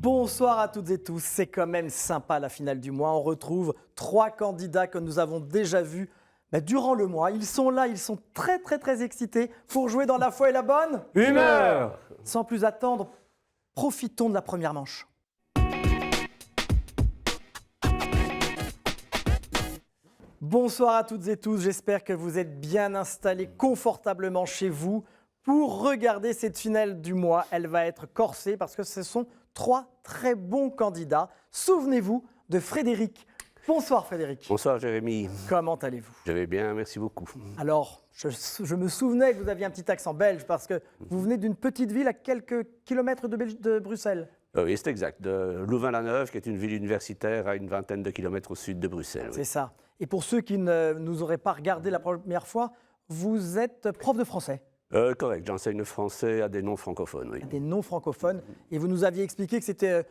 Bonsoir à toutes et tous, c'est quand même sympa la finale du mois. On retrouve 3 candidats que nous avons déjà vus durant le mois. Ils sont là, ils sont très excités pour jouer dans la foi et la bonne humeur. Sans plus attendre, profitons de la première manche. Bonsoir à toutes et tous, j'espère que vous êtes bien installés confortablement chez vous pour regarder cette finale du mois. Elle va être corsée parce que ce sont 3 très bons candidats. Souvenez-vous de Frédéric. Bonsoir Frédéric. Bonsoir Jérémy. Comment allez-vous? Je vais bien, merci beaucoup. Alors, je me souvenais que vous aviez un petit accent belge parce que vous venez d'une petite ville à quelques kilomètres de Bruxelles. Oui, c'est exact. De Louvain-la-Neuve, qui est une ville universitaire à une vingtaine de kilomètres au sud de Bruxelles. C'est ça. Et pour ceux qui ne nous auraient pas regardé la première fois, vous êtes prof de français. Correct, j'enseigne le français à des non-francophones. Oui. À des non-francophones. Et vous nous aviez expliqué que c'était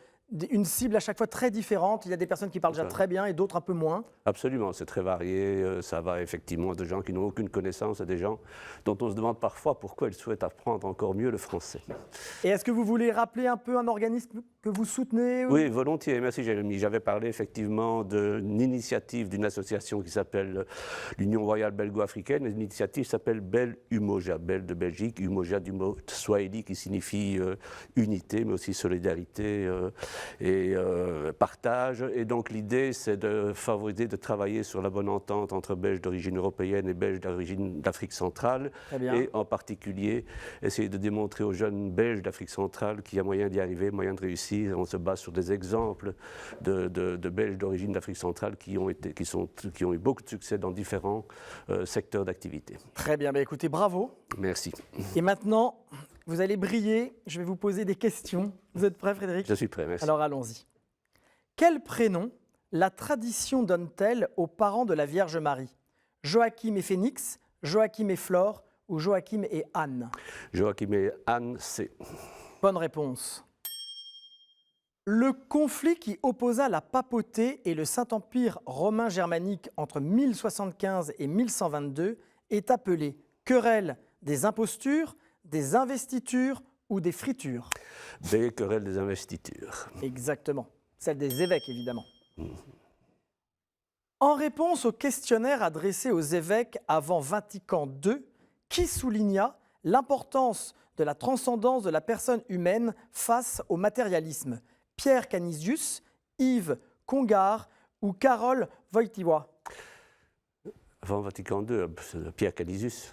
une cible à chaque fois très différente. Il y a des personnes qui parlent déjà très bien et d'autres un peu moins. Absolument, c'est très varié. Ça va effectivement de gens qui n'ont aucune connaissance à des gens dont on se demande parfois pourquoi ils souhaitent apprendre encore mieux le français. Et est-ce que vous voulez rappeler un peu un organisme que vous soutenez? Oui, volontiers. Merci Jérémy. J'avais parlé effectivement d'une initiative d'une association qui s'appelle l'Union royale belgo-africaine. L'initiative s'appelle Bel Umoja, Bel de Belgique, Umoja du mot Swahili qui signifie unité, mais aussi solidarité et partage. Et donc l'idée, c'est de favoriser, de travailler sur la bonne entente entre Belges d'origine européenne et Belges d'origine d'Afrique centrale. Et en particulier, essayer de démontrer aux jeunes Belges d'Afrique centrale qu'il y a moyen d'y arriver, moyen de réussir. On se base sur des exemples de Belges d'origine d'Afrique centrale qui ont eu beaucoup de succès dans différents secteurs d'activité. Très bien, écoutez, bravo. Merci. Et maintenant, vous allez briller. Je vais vous poser des questions. Vous êtes prêt, Frédéric? Je suis prêt, merci. Alors allons-y. Quel prénom la tradition donne-t-elle aux parents de la Vierge Marie? Joachim et Phénix, Joachim et Flore ou Joachim et Anne? Joachim et Anne, c'est... Bonne réponse. Le conflit qui opposa la papauté et le Saint-Empire romain germanique entre 1075 et 1122 est appelé querelle des impostures, des investitures ou des fritures? Des querelles des investitures. Exactement. Celle des évêques, évidemment. En réponse au questionnaire adressé aux évêques avant Vatican II, qui souligna l'importance de la transcendance de la personne humaine face au matérialisme? Pierre Canisius, Yves Congar ou Karol Wojtyła? Avant Vatican II, c'est Pierre Canisius.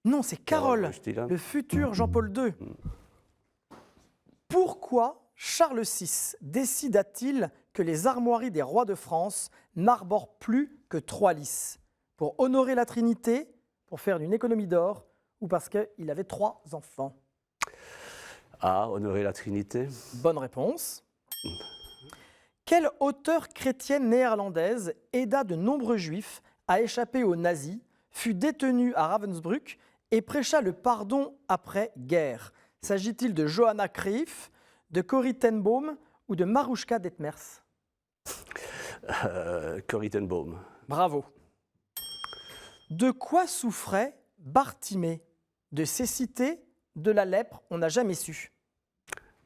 Non, c'est Karol, le futur Jean-Paul II. Pourquoi Charles VI décida-t-il que les armoiries des rois de France n'arborent plus que 3 lys? Pour honorer la Trinité, pour faire une économie d'or ou parce qu'il avait 3 enfants? Ah, honorer la Trinité. Bonne réponse. Quelle auteure chrétienne néerlandaise aida de nombreux juifs à échapper aux nazis, fut détenue à Ravensbrück et prêcha le pardon après-guerre? S'agit-il de Johanna Kreif, de Corrie ten Boom ou de Marouchka Detmers? Corrie ten Boom. Bravo. De quoi souffrait Bartimée? De cécité, de la lèpre? On n'a jamais su.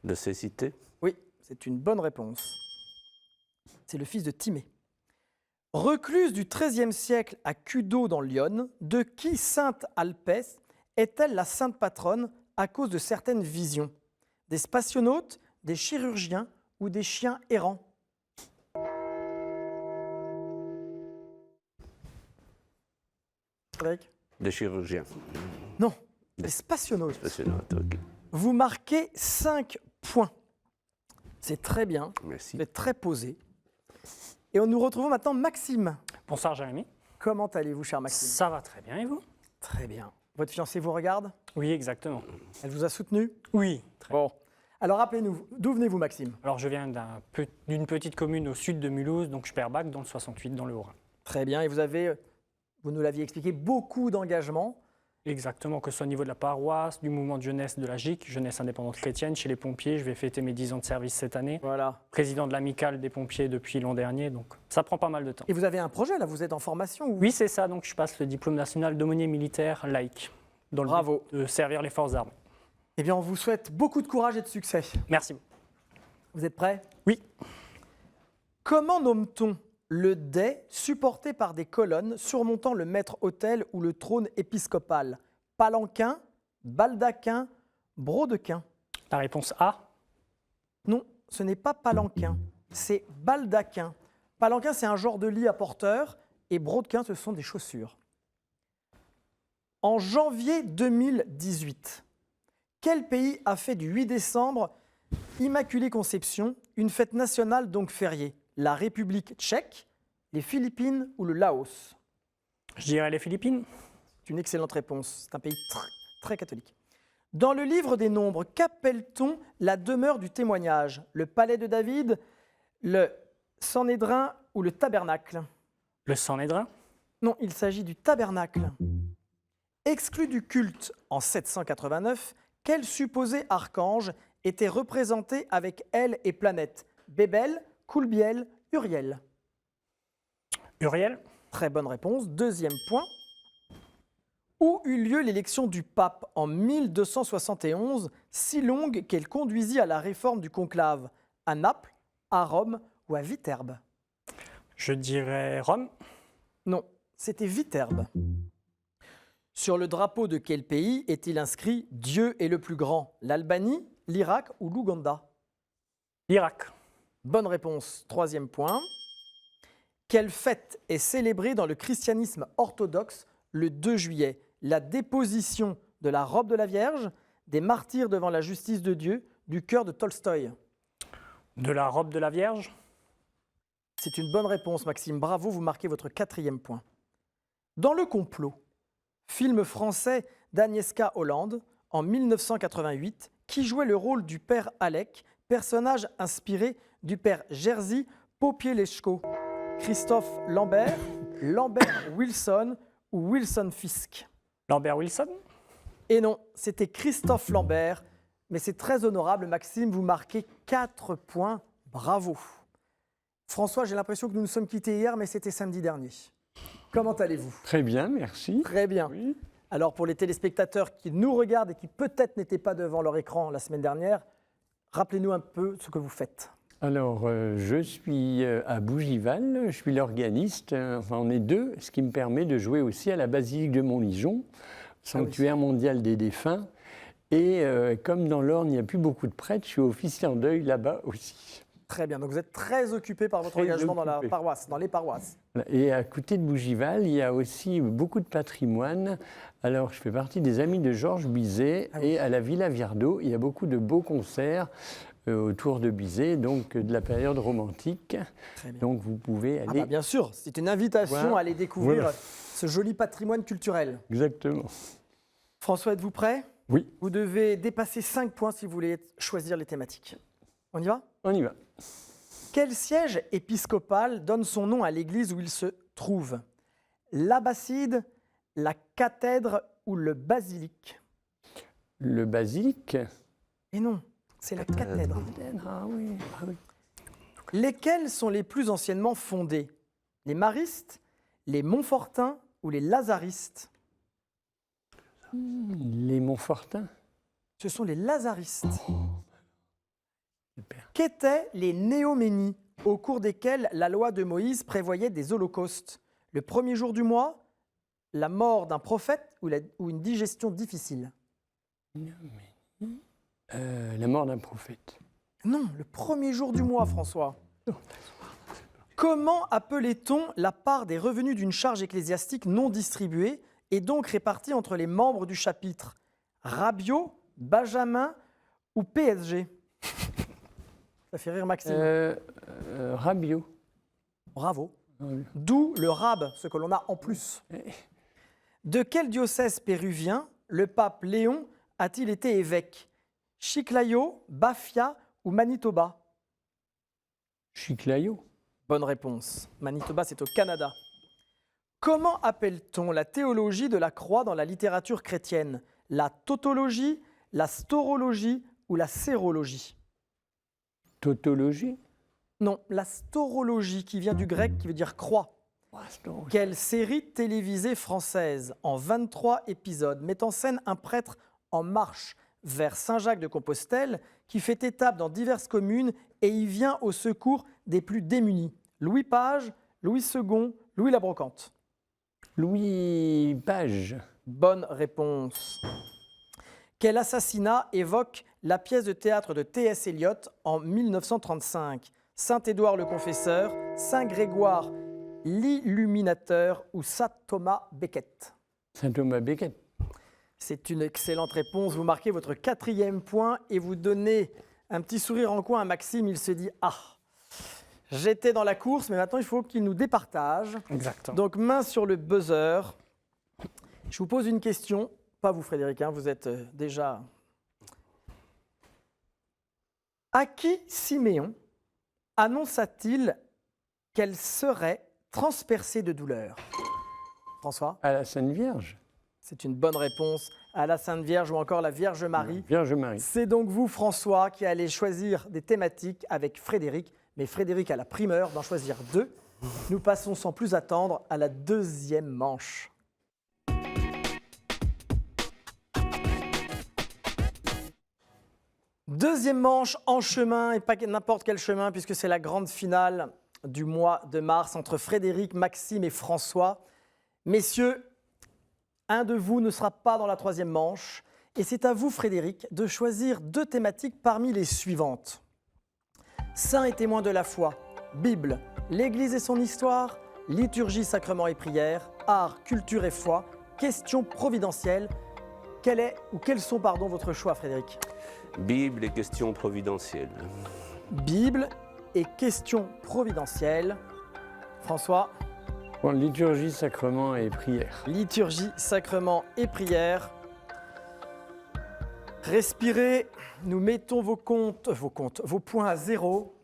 De cécité? Oui, c'est une bonne réponse. C'est le fils de Timée. Recluse du XIIIe siècle à Cudo dans l'Yonne, de qui sainte Alpès est-elle la sainte patronne à cause de certaines visions? Des spationautes, des chirurgiens ou des chiens errants? Frédéric? Des chirurgiens. Non, des spationautes. Spationautes, ok. Vous marquez 5 points. C'est très bien. Merci. Vous êtes très posé. Et nous retrouvons maintenant Maxime. Bonsoir Jérémy. Comment allez-vous, cher Maxime? Ça va très bien et vous? Très bien. Votre fiancée vous regarde? Oui, exactement. Elle vous a soutenu? Oui. Très bien. Bon. Alors rappelez-nous, d'où venez-vous, Maxime? Alors je viens d'une petite commune au sud de Mulhouse, donc Sperbach, dans le 68, dans le Haut-Rhin. Très bien. Et vous nous l'aviez expliqué, beaucoup d'engagement. Exactement, que ce soit au niveau de la paroisse, du mouvement de jeunesse de la GIC, jeunesse indépendante chrétienne, chez les pompiers. Je vais fêter mes 10 ans de service cette année. Voilà. Président de l'amicale des pompiers depuis l'an dernier, donc ça prend pas mal de temps. Et vous avez un projet, là? Vous êtes en formation ou... Oui, c'est ça. Donc je passe le diplôme national d'aumônier militaire laïque, dans le Bravo. but de servir les forces armées. Eh bien, on vous souhaite beaucoup de courage et de succès. Merci. Vous êtes prêts? Oui. Comment nomme-t-on le dais supporté par des colonnes surmontant le maître-autel ou le trône épiscopal? Palanquin, baldaquin, brodequin? La réponse A. Non, ce n'est pas palanquin, c'est baldaquin. Palanquin, c'est un genre de lit à porteur et brodequin, ce sont des chaussures. En janvier 2018, quel pays a fait du 8 décembre Immaculée Conception une fête nationale donc fériée? La République tchèque, les Philippines ou le Laos? Je dirais les Philippines. C'est une excellente réponse. C'est un pays très catholique. Dans le livre des Nombres, qu'appelle-t-on la demeure du témoignage? Le palais de David, le Sanhédrin ou le tabernacle? Le Sanhédrin. Non, il s'agit du tabernacle. Exclu du culte en 789, quel supposé archange était représenté avec aile et planète? Bébel, Coulbiel, Uriel? Uriel. Très bonne réponse. Deuxième point. Où eut lieu l'élection du pape en 1271, si longue qu'elle conduisit à la réforme du conclave? À Naples, à Rome ou à Viterbe? Je dirais Rome. Non, c'était Viterbe. Sur le drapeau de quel pays est-il inscrit « Dieu est le plus grand » ? L'Albanie, l'Irak ou l'Ouganda? L'Irak. Bonne réponse. Troisième point. Quelle fête est célébrée dans le christianisme orthodoxe le 2 juillet? La déposition de la robe de la Vierge, des martyrs devant la justice de Dieu, du cœur de Tolstoï? De la robe de la Vierge. C'est une bonne réponse, Maxime. Bravo, vous marquez votre 4e point. Dans Le Complot, film français d'Agnieszka Holland en 1988, qui jouait le rôle du père Alec, personnage inspiré du père Jerzy Popielecko? Christophe Lambert, Lambert Wilson ou Wilson Fisk? Lambert Wilson. Et non, c'était Christophe Lambert, mais c'est très honorable, Maxime, vous marquez 4 points, bravo. François, j'ai l'impression que nous nous sommes quittés hier, mais c'était samedi dernier. Comment allez-vous? Très bien, merci. Très bien. Oui. Alors pour les téléspectateurs qui nous regardent et qui peut-être n'étaient pas devant leur écran la semaine dernière, rappelez-nous un peu ce que vous faites. Alors, je suis à Bougival, je suis l'organiste, enfin on est deux, ce qui me permet de jouer aussi à la basilique de Montligeon, sanctuaire mondial des défunts. Et comme dans l'Orne, il n'y a plus beaucoup de prêtres, je suis officier en deuil là-bas aussi. Très bien, donc vous êtes très occupé par votre Très engagement dans la occupé. paroisse, dans les paroisses. Et à côté de Bougival, il y a aussi beaucoup de patrimoine. Alors, je fais partie des amis de Georges Bizet et à la Villa Viardot, il y a beaucoup de beaux concerts autour de Bizet, donc de la période romantique. Très bien. Donc, vous pouvez Ah aller... bah bien sûr, c'est une invitation Voilà. à aller découvrir Voilà. ce joli patrimoine culturel. Exactement. François, êtes-vous prêt? Oui, Vous devez dépasser 5 points si vous voulez choisir les thématiques. On y va? on y va. Quel siège épiscopal donne son nom à l'église où il se trouve? L'abside, la cathèdre ou le basilique? Le basilique. Et non, c'est la cathédrale. Ah oui, ah oui. Lesquels sont les plus anciennement fondés? Les maristes, les montfortins ou les lazaristes? Les Montfortins. Ce sont les lazaristes. Super. Qu'étaient les néoménies, au cours desquelles la loi de Moïse prévoyait des holocaustes? Le premier jour du mois, la mort d'un prophète ou une digestion difficile? La mort d'un prophète. Non, le premier jour du mois, François. Comment appelait-on la part des revenus d'une charge ecclésiastique non distribuée et donc répartie entre les membres du chapitre? Rabiot, Benjamin ou PSG? Ça fait rire Maxime. Rabiot. Bravo. Oui. D'où le rab, ce que l'on a en plus. De quel diocèse péruvien le pape Léon a-t-il été évêque? Chiclayo, Bafia ou Manitoba? Chiclayo. Bonne réponse. Manitoba, c'est au Canada. Comment appelle-t-on la théologie de la croix dans la littérature chrétienne? La tautologie, la storologie ou la sérologie? Tautologie. Non, la storologie, qui vient du grec, qui veut dire croix. Quelle série télévisée française, en 23 épisodes, met en scène un prêtre en marche vers Saint-Jacques-de-Compostelle qui fait étape dans diverses communes et y vient au secours des plus démunis. Louis Page, Louis II, Louis la Brocante. Louis Page. Bonne réponse. Quel assassinat évoque la pièce de théâtre de T.S. Eliot en 1935 ? Saint-Édouard le Confesseur, Saint-Grégoire l'Illuminateur ou Saint Thomas Becket ? Saint Thomas Becket. C'est une excellente réponse. Vous marquez votre 4e point et vous donnez un petit sourire en coin à Maxime. Il se dit « Ah, j'étais dans la course, mais maintenant il faut qu'il nous départage. » Exactement. Donc main sur le buzzer. Je vous pose une question. Pas vous Frédéric, hein, vous êtes déjà... À qui Siméon annonça-t-il qu'elle serait transpercée de douleur ? François ? À la Sainte Vierge. C'est une bonne réponse. À la Sainte Vierge ou encore la Vierge Marie. Vierge Marie. C'est donc vous, François, qui allez choisir des thématiques avec Frédéric. Mais Frédéric a la primeur d'en choisir 2. Nous passons sans plus attendre à la 2e manche. Deuxième manche en chemin, et pas n'importe quel chemin, puisque c'est la grande finale du mois de mars entre Frédéric, Maxime et François. Messieurs, un de vous ne sera pas dans la 3e manche, et c'est à vous, Frédéric, de choisir 2 thématiques parmi les suivantes. Saints et témoins de la foi, Bible, l'Église et son histoire, liturgie, sacrement et prière, art, culture et foi, questions providentielles. Quels sont votre choix, Frédéric ? Bible et questions providentielles. Bible et questions providentielles. François ? Bon, liturgie, sacrement et prière. Liturgie, sacrement et prière. Respirez, nous mettons vos points à 0.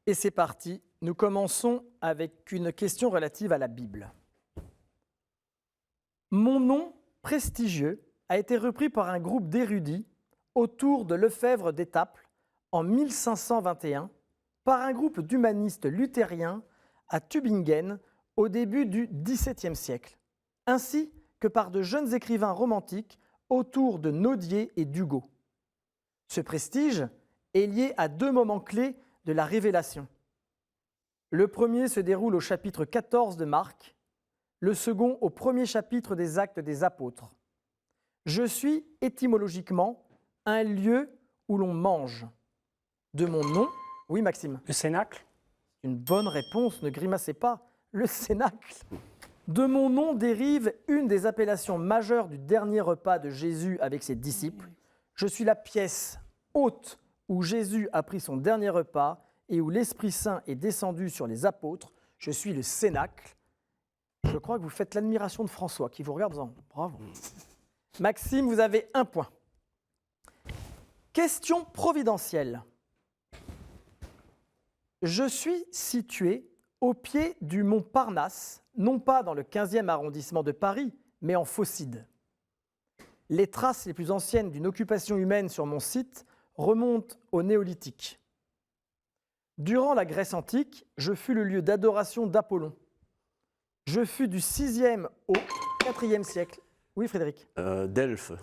Et c'est parti. Nous commençons avec une question relative à la Bible. Mon nom prestigieux a été repris par un groupe d'érudits autour de Lefebvre d'Étaples en 1521 par un groupe d'humanistes luthériens à Tübingen au début du XVIIe siècle, ainsi que par de jeunes écrivains romantiques autour de Nodier et d'Hugo. Ce prestige est lié à 2 moments clés de la Révélation. Le premier se déroule au chapitre 14 de Marc, le second au premier chapitre des Actes des Apôtres. Je suis étymologiquement un lieu où l'on mange. De mon nom, oui Maxime. Le Cénacle. Une bonne réponse, ne grimacez pas. Le Cénacle. De mon nom dérive une des appellations majeures du dernier repas de Jésus avec ses disciples. Je suis la pièce haute où Jésus a pris son dernier repas et où l'Esprit Saint est descendu sur les apôtres. Je suis le Cénacle. Je crois que vous faites l'admiration de François qui vous regarde en disant bravo. Maxime, vous avez 1 point. Question providentielle. Je suis situé au pied du mont Parnasse, non pas dans le 15e arrondissement de Paris, mais en Phocide. Les traces les plus anciennes d'une occupation humaine sur mon site remontent au Néolithique. Durant la Grèce antique, je fus le lieu d'adoration d'Apollon. Je fus du 6e au 4e siècle. Oui, Frédéric. Delphes.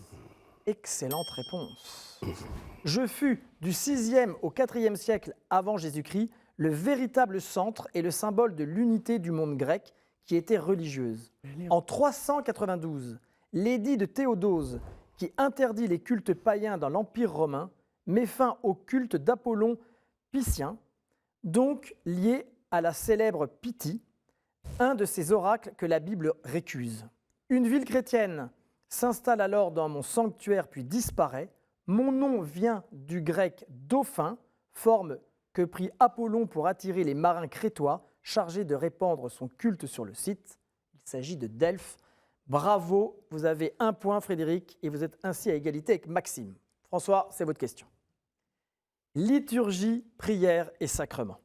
Excellente réponse. Je fus du 6e au 4e siècle avant Jésus-Christ le véritable centre et le symbole de l'unité du monde grec qui était religieuse. En 392, l'édit de Théodose, qui interdit les cultes païens dans l'Empire romain, met fin au culte d'Apollon Pythien, donc lié à la célèbre Pythie, un de ces oracles que la Bible récuse. Une ville chrétienne s'installe alors dans mon sanctuaire puis disparaît. Mon nom vient du grec dauphin, forme que prit Apollon pour attirer les marins crétois chargés de répandre son culte sur le site. Il s'agit de Delphes. Bravo, vous avez 1 point Frédéric et vous êtes ainsi à égalité avec Maxime. François, c'est votre question. Liturgie, prière et sacrement.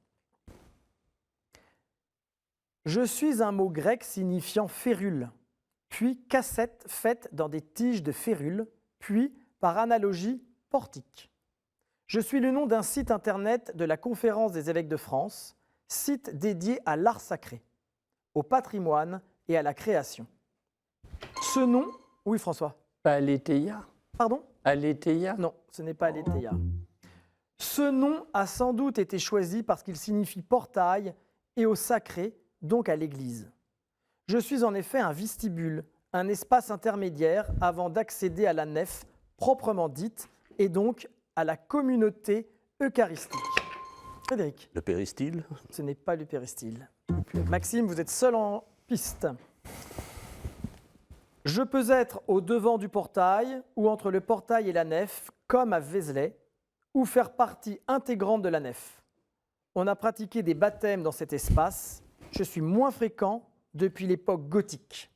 Je suis un mot grec signifiant férule, puis cassette faite dans des tiges de férule, puis, par analogie, portique. Je suis le nom d'un site internet de la Conférence des évêques de France, site dédié à l'art sacré, au patrimoine et à la création. Ce nom, oui François. Aletheia. Pardon? Aletheia? Non, ce n'est pas Aletheia. Ce nom a sans doute été choisi parce qu'il signifie portail et au sacré, donc à l'église. Je suis en effet un vestibule, un espace intermédiaire avant d'accéder à la nef proprement dite et donc à la communauté eucharistique. Frédéric? Le péristyle? Ce n'est pas le péristyle. Maxime, vous êtes seul en piste. Je peux être au devant du portail ou entre le portail et la nef, comme à Vézelay, ou faire partie intégrante de la nef. On a pratiqué des baptêmes dans cet espace. Je suis moins fréquent depuis l'époque gothique.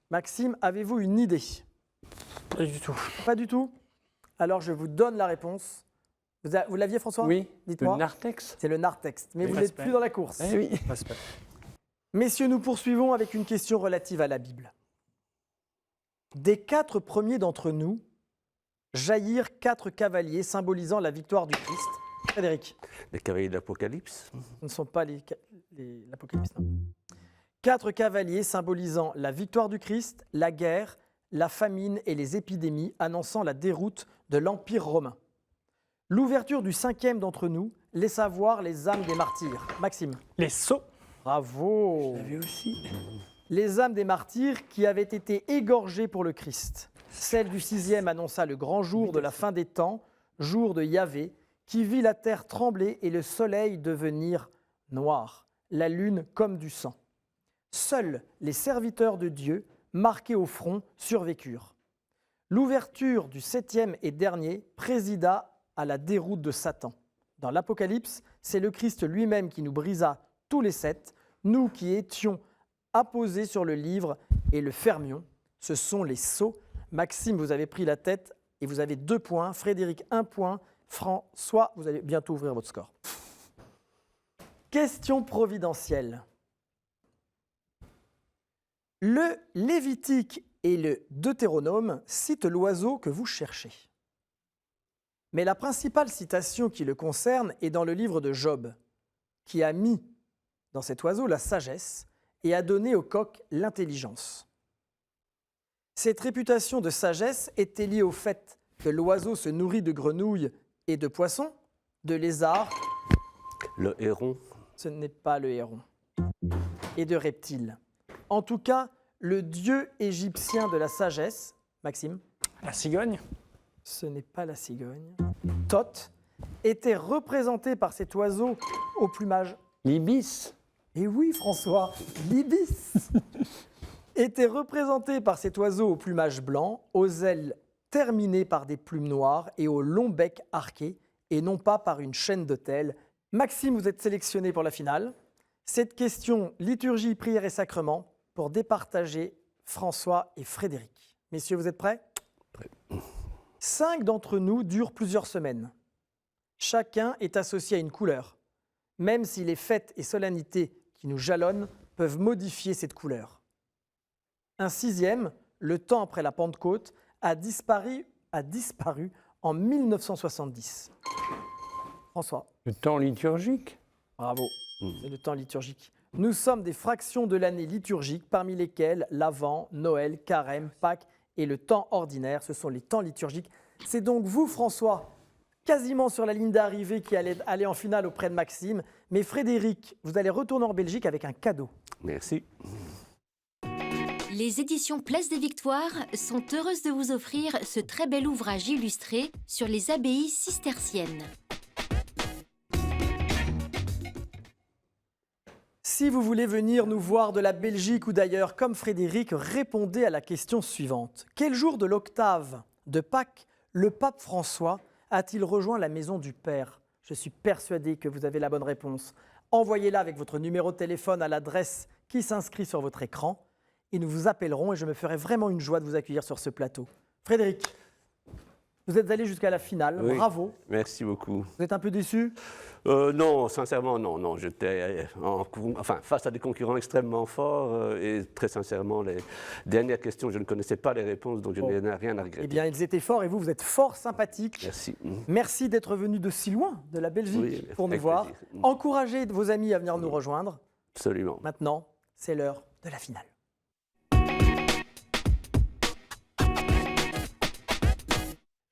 Maxime, avez-vous une idée? Pas du tout. Pas du tout? Alors je vous donne la réponse. Vous l'aviez, François? Oui, Dites-moi. le narthex. C'est le narthex, mais Oui, vous n'êtes respect. plus dans la course. Eh oui. Respect. Messieurs, nous poursuivons avec une question relative à la Bible. Des 4 premiers d'entre nous jaillirent 4 cavaliers symbolisant la victoire du Christ. Frédéric, Les cavaliers de l'Apocalypse? ce ne sont pas l'Apocalypse, non. 4 cavaliers symbolisant la victoire du Christ, la guerre, la famine et les épidémies, annonçant la déroute de l'Empire romain. L'ouverture du 5e d'entre nous laisse voir les âmes des martyrs. Maxime. Les sceaux. Bravo. J'avais aussi. Les âmes des martyrs qui avaient été égorgées pour le Christ. Celle du 6e annonça le grand jour de la fin des temps, jour de Yahvé, qui vit la terre trembler et le soleil devenir noir, la lune comme du sang. Seuls les serviteurs de Dieu, marqués au front, survécurent. L'ouverture du 7e et dernier présida à la déroute de Satan. Dans l'Apocalypse, c'est le Christ lui-même qui nous brisa tous les 7, nous qui étions apposés sur le livre et le fermions. Ce sont les sceaux. Maxime, vous avez pris la tête et vous avez 2 points. Frédéric, 1 point. François, vous allez bientôt ouvrir votre score. Question providentielle. Le Lévitique et le Deutéronome citent l'oiseau que vous cherchez. Mais la principale citation qui le concerne est dans le livre de Job, qui a mis dans cet oiseau la sagesse et a donné au coq l'intelligence. Cette réputation de sagesse était liée au fait que l'oiseau se nourrit de grenouilles et de poissons, de lézards, Le héron? ce n'est pas le héron, et de reptiles. En tout cas, le dieu égyptien de la sagesse, Maxime, La cigogne. ce n'est pas la cigogne, Thoth, était représenté par cet oiseau au plumage. L'ibis. Et oui, François, l'ibis était représenté par cet oiseau au plumage blanc, aux ailes terminées par des plumes noires et au long bec arqué, et non pas par une chaîne d'autel. Maxime, vous êtes sélectionné pour la finale. Cette question, liturgie, prière et sacrement, pour départager François et Frédéric. Messieurs, vous êtes prêts? Prêt. 5 d'entre nous durent plusieurs semaines. Chacun est associé à une couleur, même si les fêtes et solennités qui nous jalonnent peuvent modifier cette couleur. Un 6e, le temps après la Pentecôte, a disparu en 1970. François. Le temps liturgique. Bravo, c'est le temps liturgique. Nous sommes des fractions de l'année liturgique, parmi lesquelles l'Avent, Noël, Carême, Pâques et le temps ordinaire. Ce sont les temps liturgiques. C'est donc vous, François, quasiment sur la ligne d'arrivée qui allait aller en finale auprès de Maxime. Mais Frédéric, vous allez retourner en Belgique avec un cadeau. Merci. Les éditions Place des Victoires sont heureuses de vous offrir ce très bel ouvrage illustré sur les abbayes cisterciennes. Si vous voulez venir nous voir de la Belgique ou d'ailleurs comme Frédéric, répondez à la question suivante. Quel jour de l'octave de Pâques le pape François a-t-il rejoint la maison du Père? Je suis persuadé que vous avez la bonne réponse. Envoyez-la avec votre numéro de téléphone à l'adresse qui s'inscrit sur votre écran et nous vous appellerons et je me ferai vraiment une joie de vous accueillir sur ce plateau. Frédéric, vous êtes allé jusqu'à la finale, Oui. bravo. Merci beaucoup. Vous êtes un peu déçu? Non, sincèrement, non. J'étais face à des concurrents extrêmement forts et très sincèrement, les dernières questions, je ne connaissais pas les réponses, donc je Bon. n'ai rien à regretter. Eh bien, ils étaient forts et vous êtes fort sympathique. Merci. Merci d'être venu de si loin, de la Belgique, Oui, pour nous avec voir. plaisir. Encouragez vos amis à venir nous rejoindre. Absolument. Maintenant, c'est l'heure de la finale.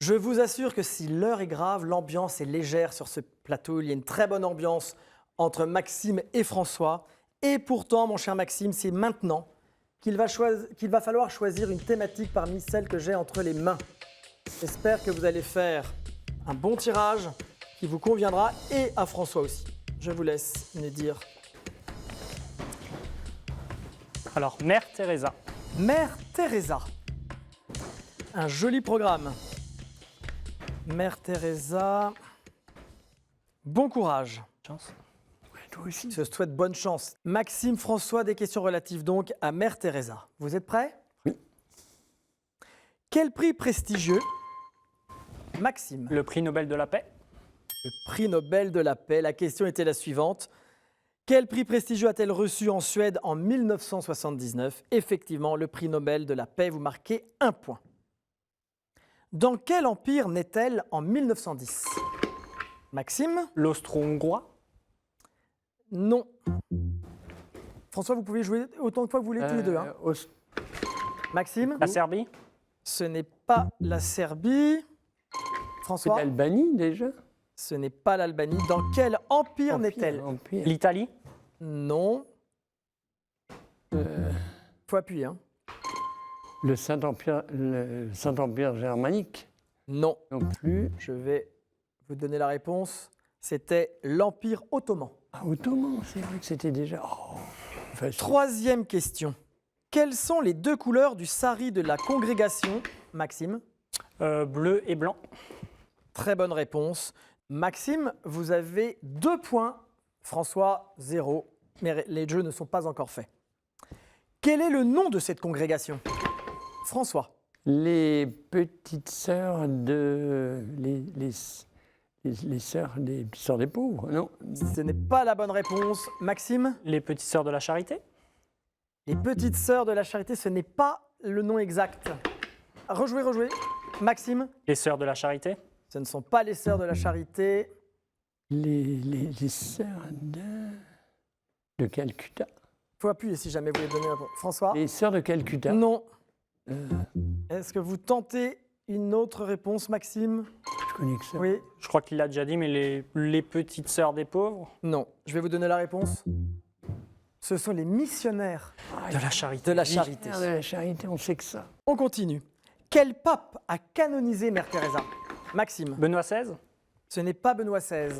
Je vous assure que si l'heure est grave, l'ambiance est légère sur ce plateau. Il y a une très bonne ambiance entre Maxime et François. Et pourtant, mon cher Maxime, c'est maintenant qu'il va falloir choisir une thématique parmi celles que j'ai entre les mains. J'espère que vous allez faire un bon tirage qui vous conviendra et à François aussi. Je vous laisse me dire. Alors, Mère Teresa. Mère Teresa. Un joli programme. Mère Teresa. Bon courage. Chance. Toi aussi. Je te souhaite bonne chance. Maxime, François, des questions relatives donc à Mère Teresa. Vous êtes prêts? Oui. Quel prix prestigieux, Maxime? Le prix Nobel de la paix. Le prix Nobel de la paix. La question était la suivante. Quel prix prestigieux a-t-elle reçu en Suède en 1979? Effectivement, le prix Nobel de la paix. Vous marquez 1 point. Dans quel empire naît-elle en 1910? Maxime? L'Austro-Hongrois. Non. François, vous pouvez jouer autant de fois que vous voulez tous les deux. Hein. Maxime? La Serbie. Ce n'est pas la Serbie. C'est François? l'Albanie déjà? Ce n'est pas l'Albanie. Dans quel empire naît-elle? Empire. L'Italie. Non. Faut appuyer. Hein. Le Saint-Empire germanique? Non. Non plus. Je vais vous donner la réponse. C'était l'Empire ottoman. Ah, Ottoman, c'est vrai que c'était déjà. Oh, facile. Troisième question. Quelles sont les 2 couleurs du sari de la congrégation, Maxime? Bleu et blanc. Très bonne réponse. Maxime, vous avez 2 points. François, 0. Mais les jeux ne sont pas encore faits. Quel est le nom de cette congrégation? François. Les petites sœurs de. Les sœurs des pauvres, non? Ce n'est pas la bonne réponse. Maxime? Les petites sœurs de la charité. Les petites sœurs de la charité, ce n'est pas le nom exact. Rejouez, rejouez. Maxime? Les sœurs de la charité. Ce ne sont pas les sœurs de la charité. Les sœurs de Calcutta. Il faut appuyer si jamais vous voulez donner la réponse. François? Les sœurs de Calcutta. Non. Euh, Est-ce que vous tentez une autre réponse, Maxime? je connais que ça. Oui? Je crois qu'il l'a déjà dit, mais les petites sœurs des pauvres. Non. Je vais vous donner la réponse. Ce sont les missionnaires De la charité. de la Oui. charité. Les sœurs de la charité, on sait que ça. On continue. Quel pape a canonisé Mère Teresa? Maxime? Benoît XVI. Ce n'est pas Benoît XVI.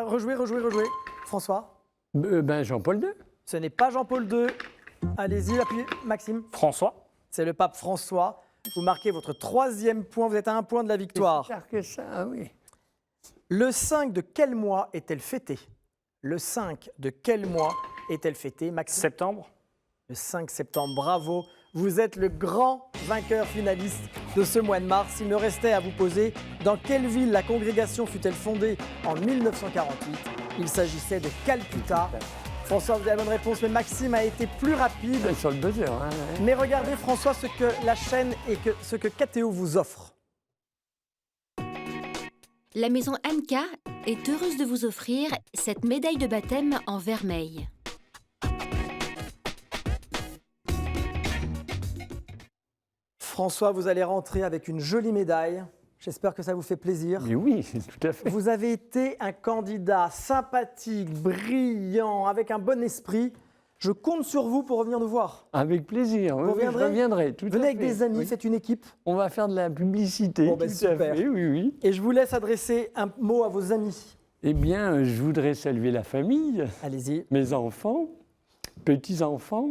Rejouez, rejouez, rejouez. François? Jean-Paul II. Ce n'est pas Jean-Paul II. Allez-y, appuyez. Maxime? François. C'est le pape François. Vous marquez votre 3e point. Vous êtes à 1 point de la victoire. C'est clair que ça, ah oui. Le 5 de quel mois est-elle fêtée? Le 5 de quel mois est-elle fêtée, Maxime? Septembre. Le 5 septembre, bravo. Vous êtes le grand vainqueur finaliste de ce mois de mars. Il me restait à vous poser, dans quelle ville la congrégation fut-elle fondée en 1948? Il s'agissait de Calcutta. François, vous avez la bonne réponse, mais Maxime a été plus rapide. Sur le buzzer. Hein. Mais regardez, François, ce que la chaîne et ce que KTO vous offre. La maison Anka est heureuse de vous offrir cette médaille de baptême en vermeil. François, vous allez rentrer avec une jolie médaille. J'espère que ça vous fait plaisir. Mais oui, tout à fait. Vous avez été un candidat sympathique, brillant, avec un bon esprit. Je compte sur vous pour revenir nous voir. Avec plaisir. Vous Oui, je reviendrai. Tout Venez à avec fait. des amis, Oui. faites une équipe. On va faire de la publicité. Bon, ben, tout super. à fait. Oui, oui. Et je vous laisse adresser un mot à vos amis. Eh bien, je voudrais saluer la famille, Allez-y. mes enfants, petits-enfants,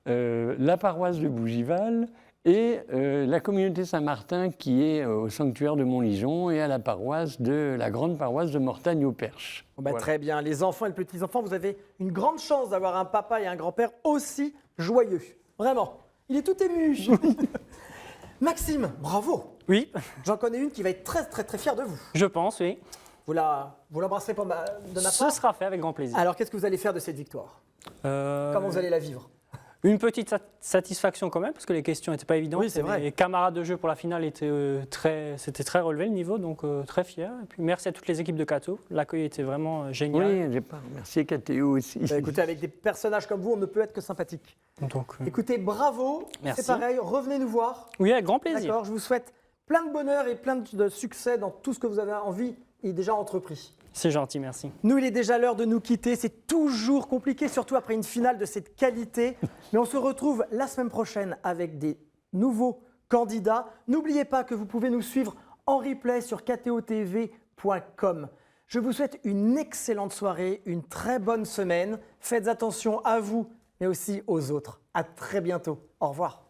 la paroisse de Bougival et la communauté Saint-Martin qui est au sanctuaire de Montligeon et à la grande paroisse de Mortagne-au-Perche. Bon, ben, Voilà. Très bien. Les enfants et les petits-enfants, vous avez une grande chance d'avoir un papa et un grand-père aussi joyeux. Vraiment. Il est tout ému. Maxime, bravo. Oui, J'en connais une qui va être très, très, très fière de vous. je pense, oui. Vous l'embrasserez de ma Ce part. sera fait avec grand plaisir. Alors, qu'est-ce que vous allez faire de cette victoire? Comment vous allez la vivre? Une petite satisfaction quand même, parce que les questions n'étaient pas évidentes. Oui, c'est vrai. Les camarades de jeu pour la finale étaient c'était très relevé le niveau, donc très fier. Et puis merci à toutes les équipes de Cato. L'accueil était vraiment génial. Oui, j'ai pas remercié KTO aussi. Bah, écoutez, avec des personnages comme vous, on ne peut être que sympathique. Donc, Écoutez, bravo. Merci. C'est pareil, revenez nous voir. oui, avec grand plaisir. D'accord, je vous souhaite plein de bonheur et plein de succès dans tout ce que vous avez envie et déjà entrepris. C'est gentil, merci. Nous, il est déjà l'heure de nous quitter. C'est toujours compliqué, surtout après une finale de cette qualité. Mais on se retrouve la semaine prochaine avec des nouveaux candidats. N'oubliez pas que vous pouvez nous suivre en replay sur ktotv.com. Je vous souhaite une excellente soirée, une très bonne semaine. Faites attention à vous, mais aussi aux autres. À très bientôt. Au revoir.